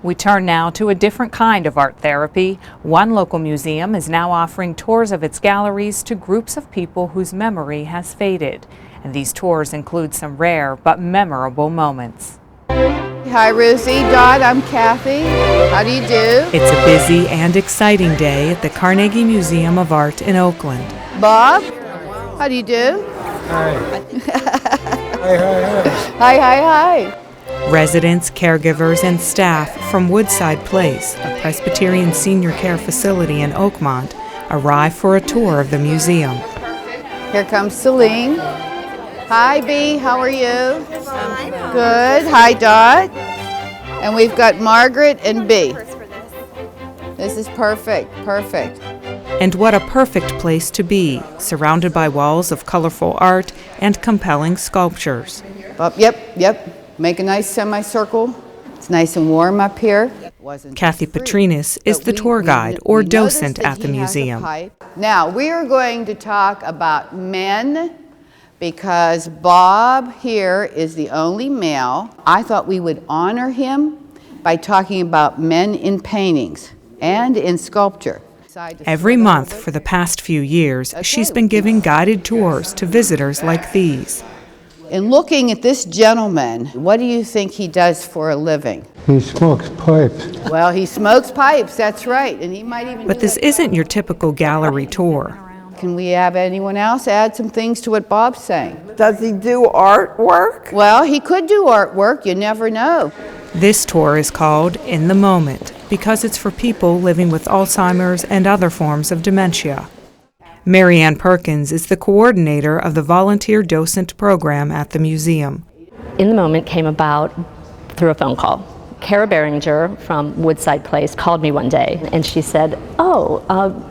We turn now to a different kind of art therapy. One local museum is now offering tours of its galleries to groups of people whose memory has faded. And these tours include some rare but memorable moments. Hi, Rosie. Dot, I'm Kathy. How do you do? It's a busy and exciting day at the Carnegie Museum of Art in Oakland. Bob, how do you do? Hi. Hi. Hi, hi, hi. Residents, caregivers, and staff from Woodside Place, a Presbyterian senior care facility in Oakmont, arrive for a tour of the museum. Here comes Celine. Hi, B. How are you? Good. Hi, Dot. And we've got Margaret and B. This is perfect. Perfect. And what a perfect place to be, surrounded by walls of colorful art and compelling sculptures. Yep. Make a nice semicircle. It's nice and warm up here. Kathy Petrinas is the tour guide or docent at the museum. Now, we are going to talk about men because Bob here is the only male. I thought we would honor him by talking about men in paintings and in sculpture. Every month for the past few years, she's been giving guided tours to visitors like these. In looking at this gentleman, what do you think he does for a living? He smokes pipes. Well, he smokes pipes, that's right, and he might even. But this isn't your typical gallery tour. Can we have anyone else add some things to what Bob's saying? Does he do artwork? Well, he could do artwork, you never know. This tour is called In the Moment because it's for people living with Alzheimer's and other forms of dementia. Mary Ann Perkins is the coordinator of the volunteer docent program at the museum. In the Moment came about through a phone call. Kara Behringer from Woodside Place called me one day and she said,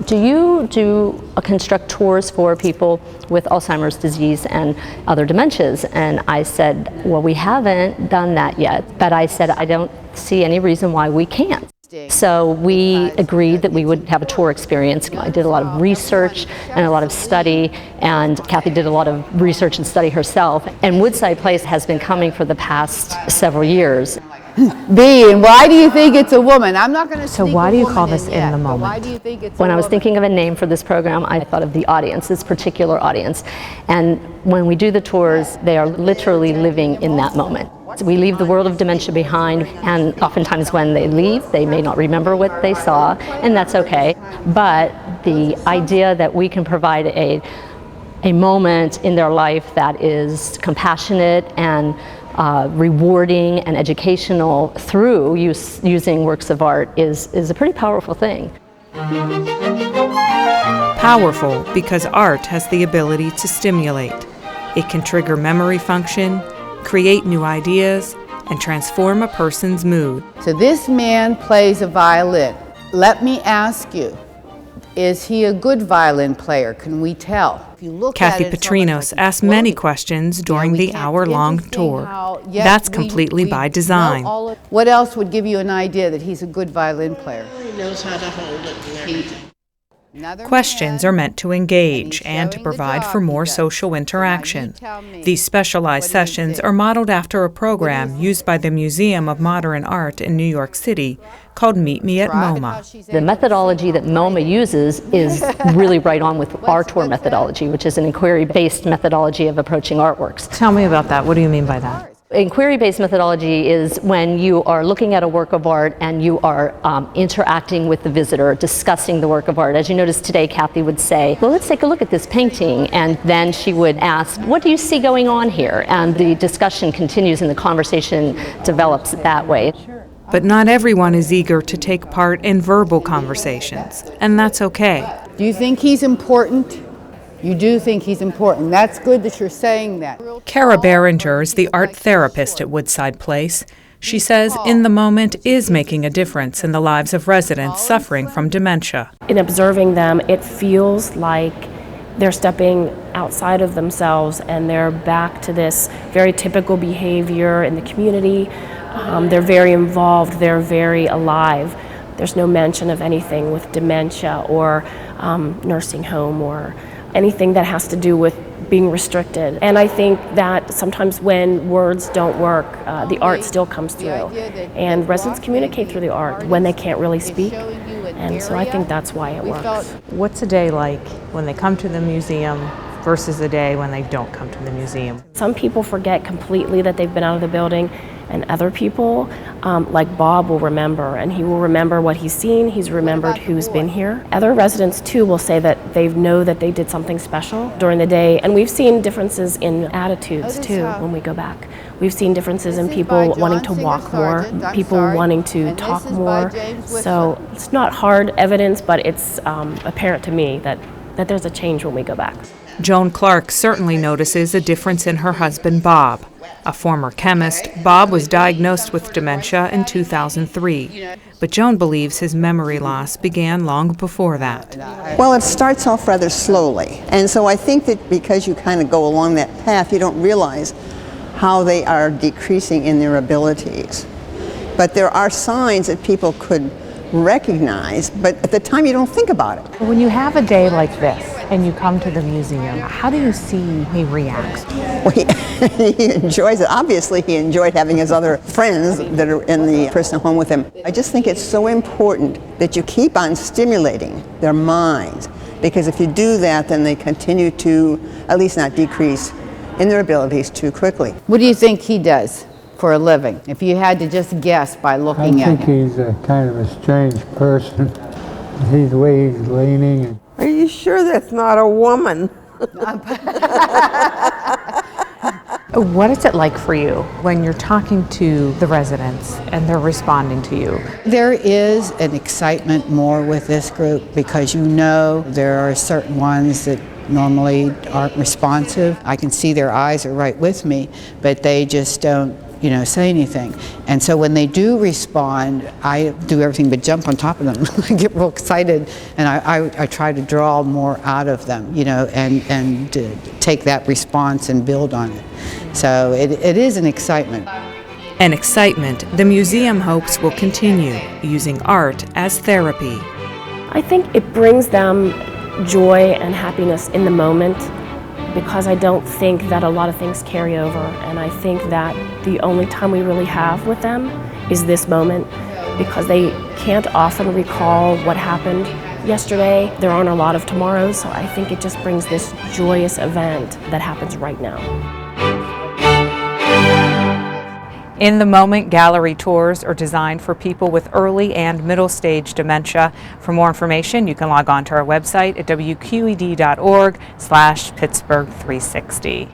do you construct tours for people with Alzheimer's disease and other dementias? And I said, well, we haven't done that yet, but I said, I don't see any reason why we can't. So we agreed that we would have a tour experience. I did a lot of research and a lot of study, and Kathy did a lot of research and study herself. And Woodside Place has been coming for the past several years. B, and why do you think it's a woman? I'm not going to. So why do you call this In the Moment? Why do you think it's When I was thinking of a name for this program, I thought of the audience, this particular audience. And when we do the tours, they are literally living in that moment. So we leave the world of dementia behind, and oftentimes when they leave, they may not remember what they saw, and that's okay. But the idea that we can provide a moment in their life that is compassionate and rewarding and educational through using works of art is a pretty powerful thing. Powerful because art has the ability to stimulate. It can trigger memory function, create new ideas, and transform a person's mood. So this man plays a violin. Let me ask you, is he a good violin player? Can we tell? Kathy Petrinos asked many questions during the hour-long tour. That's completely by design. What else would give you an idea that he's a good violin player? He knows how to hold it and everything. Questions are meant to engage and to provide for more social interaction. These specialized sessions are modeled after a program used by the Museum of Modern Art in New York City called Meet Me at MoMA. The methodology that MoMA uses is really right on with our tour methodology, which is an inquiry-based methodology of approaching artworks. Tell me about that. What do you mean by that? Inquiry-based methodology is when you are looking at a work of art and you are interacting with the visitor, discussing the work of art. As you noticed today, Kathy would say, well, let's take a look at this painting. And then she would ask, what do you see going on here? And the discussion continues and the conversation develops that way. But not everyone is eager to take part in verbal conversations, and that's okay. Do you think he's important? You do think he's important. That's good that you're saying that. Kara Behringer is the art therapist at Woodside Place. She says In the Moment is making a difference in the lives of residents suffering from dementia. In observing them, it feels like they're stepping outside of themselves and they're back to this very typical behavior in the community. They're very involved, they're very alive. There's no mention of anything with dementia or nursing home or anything that has to do with being restricted. And I think that sometimes when words don't work, the art still comes through. And residents communicate through the art when they can't really speak. And so I think that's why it works. What's a day like when they come to the museum versus a day when they don't come to the museum? Some people forget completely that they've been out of the building, and other people, like Bob, will remember, and he will remember what he's seen, he's remembered who's been here. Other residents too will say that they know that they did something special during the day, and we've seen differences in attitudes too when we go back. We've seen differences in people wanting to walk more, people wanting to talk more. So it's not hard evidence, but it's apparent to me that there's a change when we go back. Joan Clark certainly notices a difference in her husband, Bob. A former chemist, Bob was diagnosed with dementia in 2003, but Joan believes his memory loss began long before that. Well, it starts off rather slowly, and so I think that because you kind of go along that path, you don't realize how they are decreasing in their abilities. But there are signs that people could recognize, but at the time you don't think about it. When you have a day like this and you come to the museum, how do you see he reacts? Well, he enjoys it. Obviously, he enjoyed having his other friends that are in the personal home with him. I just think it's so important that you keep on stimulating their minds, because if you do that, then they continue to at least not decrease in their abilities too quickly. What do you think he does for a living, if you had to just guess by looking I at think him? he's a kind of a strange person. He's the way he's leaning. Are you sure that's not a woman? What is it like for you when you're talking to the residents and they're responding to you? There is an excitement more with this group because you know there are certain ones that normally aren't responsive. I can see their eyes are right with me, but they just don't say anything. And so when they do respond, I do everything but jump on top of them. I get real excited, and I try to draw more out of them, and take that response and build on it. So it is an excitement. An excitement the museum hopes will continue, using art as therapy. I think it brings them joy and happiness in the moment, because I don't think that a lot of things carry over, and I think that the only time we really have with them is this moment, because they can't often recall what happened yesterday. There aren't a lot of tomorrows, so I think it just brings this joyous event that happens right now. In the Moment gallery tours are designed for people with early and middle stage dementia. For more information, you can log on to our website at WQED.org/Pittsburgh360.